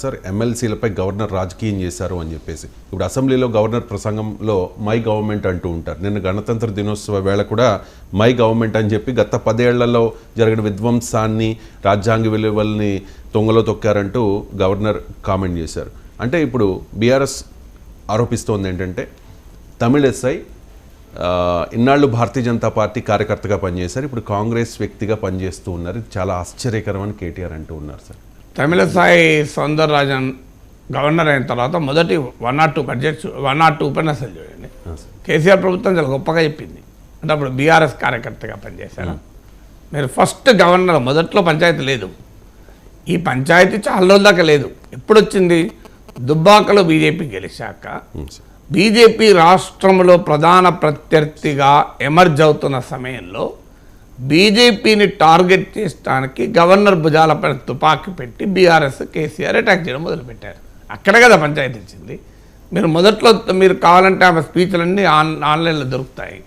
Sir ఎమ్మెల్సీలపై governor రాజకీయం చేశారు అని చెప్పేసి ఇప్పుడు అసెంబ్లీలో గవర్నర్ ప్రసంగంలో మై గవర్నమెంట్ అంటూ ఉంటారు. నిన్న గణతంత్ర దినోత్సవ వేళ కూడా మై గవర్నమెంట్ అని చెప్పి గత 10 ఏళ్లలో జరిగిన విధ్వంసాన్ని రాజ్యాంగ విలువల్ని తొంగలో తొక్కారంటూ గవర్నర్ కామెంట్ చేశారు. అంటే ఇప్పుడు బీఆర్ఎస్ ఆరోపిస్తోంది ఏంటంటే తమిళ ఎస్ఐ ఇన్నాళ్ళు భారతీయ జనతా పార్టీ కార్యకర్తగా పనిచేశారు, ఇప్పుడు కాంగ్రెస్ వ్యక్తిగా పనిచేస్తూ ఉన్నారు. ఇది చాలా ఆశ్చర్యకరమని కేటీఆర్ అంటూ ఉన్నారు. సార్ తమిళసాయి సౌందరరాజన్ గవర్నర్ అయిన తర్వాత మొదటి 1 or 2 బడ్జెట్స్ 1 or 2 ఉపన్యాసాలు చూడండి. కేసీఆర్ ప్రభుత్వం చాలా గొప్పగా చెప్పింది. అంటే అప్పుడు బీఆర్ఎస్ కార్యకర్తగా పనిచేశారు. మీరు ఫస్ట్ గవర్నర్ మొదట్లో పంచాయతీ లేదు, ఈ పంచాయతీ చాలా రోజుల దాకా లేదు. ఎప్పుడు వచ్చింది? దుబ్బాకలో బీజేపీ గెలిచాక బీజేపీ రాష్ట్రంలో ప్రధాన ప్రత్యర్థిగా ఎమర్జ్ అవుతున్న సమయంలో బీజేపీని టార్గెట్ చేయడానికి గవర్నర్ భుజాలపై తుపాకీ పెట్టి బీఆర్ఎస్ కేసీఆర్ అటాక్ చేయడం మొదలుపెట్టారు. అక్కడ కదా పంచాయతీ వచ్చింది. మీరు మొదట్లో మీరు కావాలంటే ఆమె స్పీచ్లన్నీ ఆన్లైన్లో దొరుకుతాయి.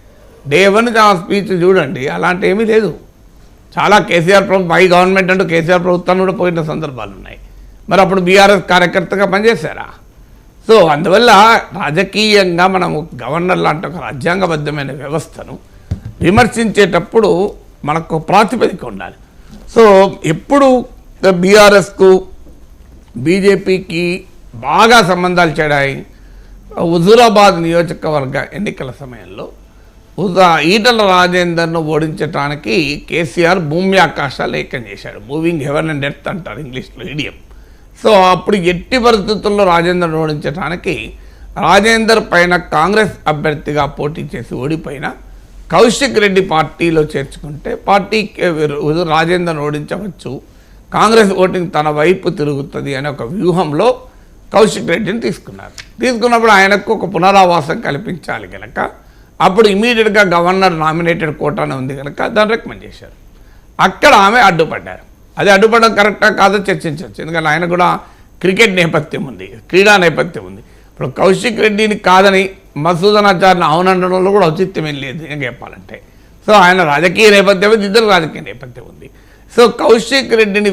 డే 1 ఆ స్పీచ్ చూడండి, అలాంటి ఏమీ లేదు. చాలా కేసీఆర్ ప్రభుత్వం మై గవర్నమెంట్ అంటూ కేసీఆర్ ప్రభుత్వాన్ని కూడా పోయిన సందర్భాలు ఉన్నాయి. మరి అప్పుడు బీఆర్ఎస్ కార్యకర్తగా పనిచేశారా? సో అందువల్ల రాజకీయంగా మనము గవర్నర్ లాంటి ఒక రాజ్యాంగబద్ధమైన వ్యవస్థను విమర్శించేటప్పుడు మనకు ప్రాతిపదిక ఉండాలి. సో ఎప్పుడు బీఆర్ఎస్కు బీజేపీకి బాగా సంబంధాలు చెడాయి. హుజూరాబాద్ నియోజకవర్గ ఎన్నికల సమయంలో ఈటల రాజేందర్ను ఓడించడానికి కేసీఆర్ భూమి ఆకాశాలు ఏకం చేశాడు. మూవింగ్ హెవెన్ అండ్ ఎర్త్ అంటారు ఇంగ్లీష్లో, ఇడియం. సో అప్పుడు ఎట్టి పరిస్థితుల్లో రాజేందర్ను ఓడించడానికి రాజేందర్ పైన కాంగ్రెస్ అభ్యర్థిగా పోటీ చేసి ఓడిపోయిన కౌశిక్ రెడ్డి పార్టీలో చేర్చుకుంటే పార్టీకి రాజేందర్ను ఓడించవచ్చు, కాంగ్రెస్ ఓటింగ్ తన వైపు తిరుగుతుంది అనే ఒక వ్యూహంలో కౌశిక్ రెడ్డిని తీసుకున్నారు. తీసుకున్నప్పుడు ఆయనకు ఒక పునరావాసం కల్పించాలి కనుక అప్పుడు ఇమీడియట్గా గవర్నర్ నామినేటెడ్ కోటానే ఉంది కనుక దాన్ని రికమెండ్ చేశారు. అక్కడ ఆమె అడ్డుపడ్డారు. అది అడ్డుపడడం కరెక్టా కాదో చర్చించవచ్చు, ఎందుకంటే ఆయన కూడా క్రికెట్ నేపథ్యం ఉంది, క్రీడా నేపథ్యం ఉంది. ఇప్పుడు కౌశిక్ రెడ్డిని కాదని మసూదన్ అజార్ని అవునండడంలో కూడా ఔచిత్యమేం లేదు ఏం చెప్పాలంటే. సో ఆయన రాజకీయ నేపథ్యం ఉంది, ఇద్దరు రాజకీయ నేపథ్యం ఉంది. సో కౌశిక్ రెడ్డిని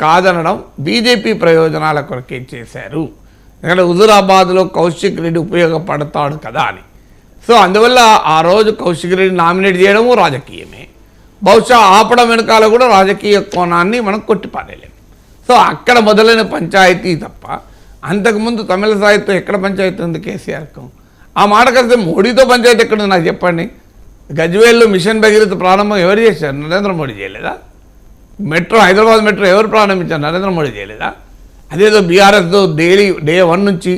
కాదనడం బీజేపీ ప్రయోజనాల కొరకే చేశారు, ఎందుకంటే హుజూరాబాద్లో కౌశిక్ రెడ్డి ఉపయోగపడతాడు కదా అని. సో అందువల్ల ఆ రోజు కౌశిక్ రెడ్డి నామినేట్ చేయడము రాజకీయమే. బహుశా ఆపడం వెనకాల కూడా రాజకీయ కోణాన్ని మనం కొట్టిపారేయలేము. సో అక్కడ మొదలైన పంచాయతీ తప్ప అంతకుముందు తమిళ సాహిత్యం ఎక్కడ పంచాయతీ ఉంది కేసీఆర్కు? ఆ మాట కలిస్తే మోడీతో పంచాయతీ ఎక్కడుంది నాకు చెప్పండి. గజ్వేల్లో మిషన్ భగీరథ ప్రారంభం ఎవరు చేశారు? నరేంద్ర మోడీ చేయలేదా? మెట్రో, హైదరాబాద్ మెట్రో ఎవరు ప్రారంభించారు? నరేంద్ర మోడీ చేయలేదా? అదేదో బీఆర్ఎస్తో డే 1 నుంచి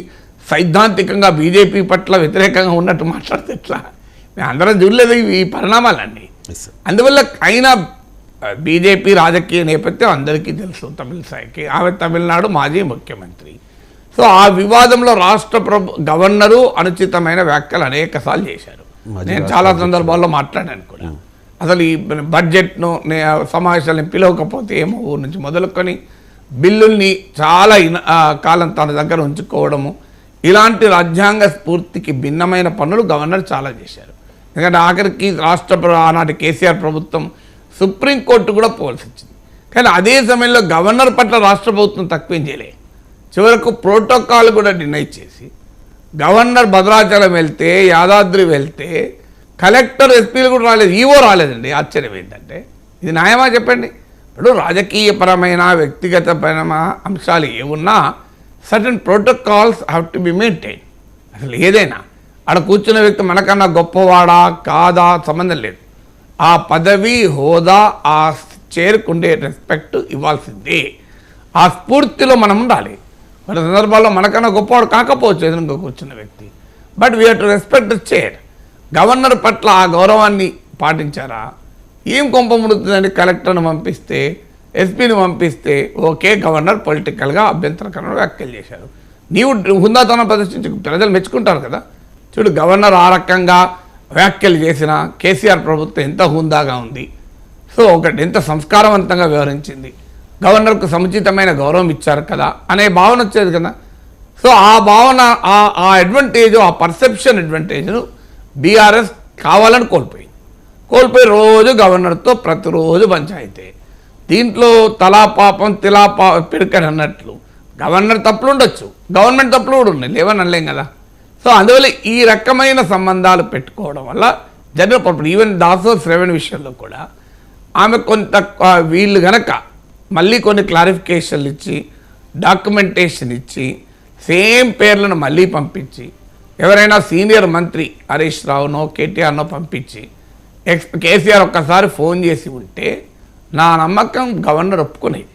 సైద్ధాంతికంగా బీజేపీ పట్ల వ్యతిరేకంగా ఉన్నట్టు మాట్లాడితే ఎట్లా? మేము అందరం చూడలేదు ఈ పరిణామాలన్నీ. అందువల్ల అయినా బీజేపీ రాజకీయ నేపథ్యం అందరికీ తెలుసు. తమిళసాయికి ఆమె తమిళనాడు మాజీ ముఖ్యమంత్రి. సో ఆ వివాదంలో రాష్ట్ర గవర్నరు అనుచితమైన వ్యాఖ్యలు అనేకసార్లు చేశారు. నేను చాలా సందర్భాల్లో మాట్లాడాను కూడా. అసలు ఈ బడ్జెట్ను సమావేశాలను పిలవకపోతే ఏమో ఊరు నుంచి మొదలుకొని బిల్లుల్ని చాలా కాలం తన దగ్గర ఉంచుకోవడము, ఇలాంటి రాజ్యాంగ స్ఫూర్తికి భిన్నమైన పనులు గవర్నర్ చాలా చేశారు. ఎందుకంటే ఆఖరికి ఆనాటి కేసీఆర్ ప్రభుత్వం సుప్రీంకోర్టు కూడా పోల్సి వచ్చింది. కానీ అదే సమయంలో గవర్నర్ పట్ల రాష్ట్ర ప్రభుత్వం తక్కువేం చేయలే. చివరకు ప్రోటోకాల్ కూడా డినై చేసి గవర్నర్ భద్రాచలం వెళ్తే, యాదాద్రి వెళ్తే కలెక్టర్, ఎస్పీలు కూడా రాలేదు, ఈవో రాలేదండి. ఆశ్చర్యం ఏంటంటే ఇది న్యాయమా చెప్పండి? ఇప్పుడు రాజకీయపరమైన వ్యక్తిగతపరమైన అంశాలు ఏమున్నా certain protocols have to be maintain. అసలు ఏదైనా ఆడ కూర్చున్న వ్యక్తి మనకన్నా గొప్పవాడా కాదా సంబంధం లేదు. ఆ పదవి, హోదా, ఆ చేరుకుండే రెస్పెక్ట్ ఇవ్వాల్సిందే. ఆ స్ఫూర్తిలో మనం ఉండాలి. కొన్ని సందర్భాల్లో మనకన్నా గొప్పవాడు కాకపోవచ్చు ఎదురుగా కూర్చున్న వ్యక్తి, but we have to respect the chair. Governor పట్ల ఆ గౌరవాన్ని పాటించారా? ఏం కొంప ముడుతుందండి? కలెక్టర్ను పంపిస్తే, ఎస్పీని పంపిస్తే ఓకే, గవర్నర్ పొలిటికల్గా అభ్యంతరకరమైన వ్యాఖ్యలు చేశారు. నీవు హుందాతనం ప్రదర్శించి ప్రజలు మెచ్చుకుంటారు కదా. చూడు, గవర్నర్ ఆ రకంగా వ్యాఖ్యలు చేసిన కేసీఆర్ ప్రభుత్వం ఎంత హుందాగా ఉంది. సో ఒకటి ఎంత సంస్కారవంతంగా వ్యవహరించింది, గవర్నర్కు సముచితమైన గౌరవం ఇచ్చారు కదా అనే భావన వచ్చేది కదా. సో ఆ భావన, ఆ అడ్వాంటేజ్, ఆ పర్సెప్షన్ అడ్వాంటేజ్ను బీఆర్ఎస్ కావాలని కోల్పోయి రోజు గవర్నర్తో ప్రతిరోజు పంచాయితీ. దీంట్లో తలా పాపం తిలా పిడకని అన్నట్లు గవర్నర్ తప్పులు ఉండొచ్చు, గవర్నమెంట్ తప్పులు కూడా ఉన్నాయి, లేవని అనలేం కదా. సో అందువల్ల ఈ రకమైన సంబంధాలు పెట్టుకోవడం వల్ల జనరల్ పర్పస్ ఈవెన్ దాసో శ్రవణ్ విషయంలో కూడా ఆమె కొంత వీళ్ళు గనక మళ్ళీ కొన్ని క్లారిఫికేషన్లు ఇచ్చి డాక్యుమెంటేషన్ ఇచ్చి సేమ్ పేర్లను మళ్ళీ పంపించి ఎవరైనా సీనియర్ మంత్రి హరీష్ రావునో కేటీఆర్నో పంపించి కేసీఆర్ ఒక్కసారి ఫోన్ చేసి ఉంటే నా నమ్మకం గవర్నర్ ఒప్పుకునేది.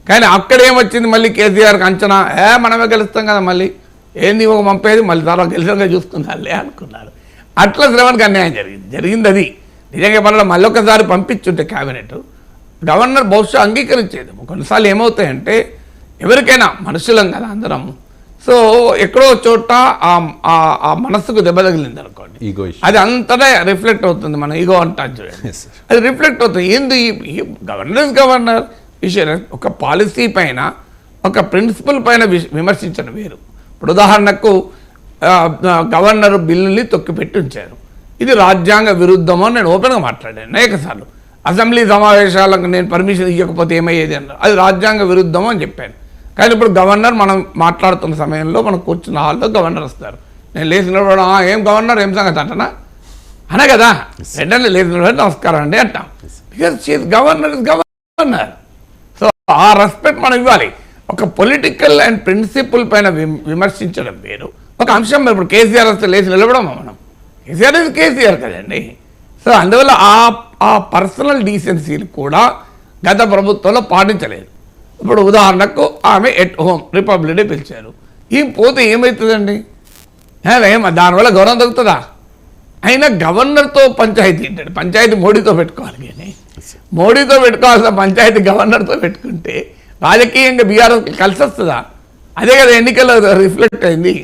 కానీ అక్కడేమొచ్చింది మళ్ళీ కేసీఆర్కి అంచనా మనమే గెలుస్తాం కదా, మళ్ళీ ఏంది ఒక పంపేది మళ్ళీ తర్వాత గెలిచాక చూసుకుందాలే అనుకున్నారు. అట్లా శ్రవణ్కి అన్యాయం జరిగింది అది నిజంగా పనులు మళ్ళీ ఒకసారి పంపించుంటే క్యాబినెట్ గవర్నర్ బహుశా అంగీకరించేది. కొన్నిసార్లు ఏమవుతాయంటే ఎవరికైనా మనుషులం కదా అందరం, సో ఎక్కడో చోట ఆ మనస్సుకు దెబ్బ తగిలింది అనుకోండి, అది అంతటా రిఫ్లెక్ట్ అవుతుంది. మన ఈగో అంటాను చూడండి, అది రిఫ్లెక్ట్ అవుతుంది. ఏంది గవర్నర్ విషయం ఒక పాలసీ పైన ఒక ప్రిన్సిపల్ పైన విమర్శించడం వేరు. ఇప్పుడు ఉదాహరణకు గవర్నర్ బిల్లుని తొక్కిపెట్టి ఉంచారు, ఇది రాజ్యాంగ విరుద్ధమో నేను ఓపెన్గా మాట్లాడాను అనేకసార్లు. అసెంబ్లీ సమావేశాలకు నేను పర్మిషన్ ఇవ్వకపోతే ఏమయ్యేది అన్నారు, అది రాజ్యాంగ విరుద్ధమో అని చెప్పాను. కానీ ఇప్పుడు గవర్నర్ మనం మాట్లాడుతున్న సమయంలో మనం కూర్చున్న హాల్లో గవర్నర్ వస్తారు, నేను లేచినప్పుడు ఏం గవర్నర్ ఏం సంగతి అంటనా అనే కదా, వెంటనే లేచినప్పుడు నమస్కారం అండి అంటాం. Because governor is governor. So ఆ రెస్పెక్ట్ మనం ఇవ్వాలి. ఒక పొలిటికల్ అండ్ ప్రిన్సిపల్ పైన విమర్శించడం వేరు, ఒక అంశం ఇప్పుడు కేసీఆర్ వస్తే లేచి నిలబడం మనం, కేసీఆర్ ఇస్ కేసీఆర్ కదండి. సో అందువల్ల ఆ పర్సనల్ డీసెన్సీలు కూడా గత ప్రభుత్వంలో పాటించలేదు. ఇప్పుడు ఉదాహరణకు ఆమె ఎట్ హోమ్ రిపబ్లిక్ డే పిలిచారు, ఏం పోతే ఏమవుతుందండి, దానివల్ల గౌరవం దొరుకుతుందా? అయినా గవర్నర్తో పంచాయతీ ఏంటంటే పంచాయతీ మోడీతో పెట్టుకోవాలి, కానీ మోడీతో పెట్టుకోవాల్సిన పంచాయతీ గవర్నర్తో పెట్టుకుంటే రాజకీయంగా బీఆర్ఎస్ కలిసి వస్తుందా? అదే కదా ఎన్నికల్లో రిఫ్లెక్ట్ అయింది.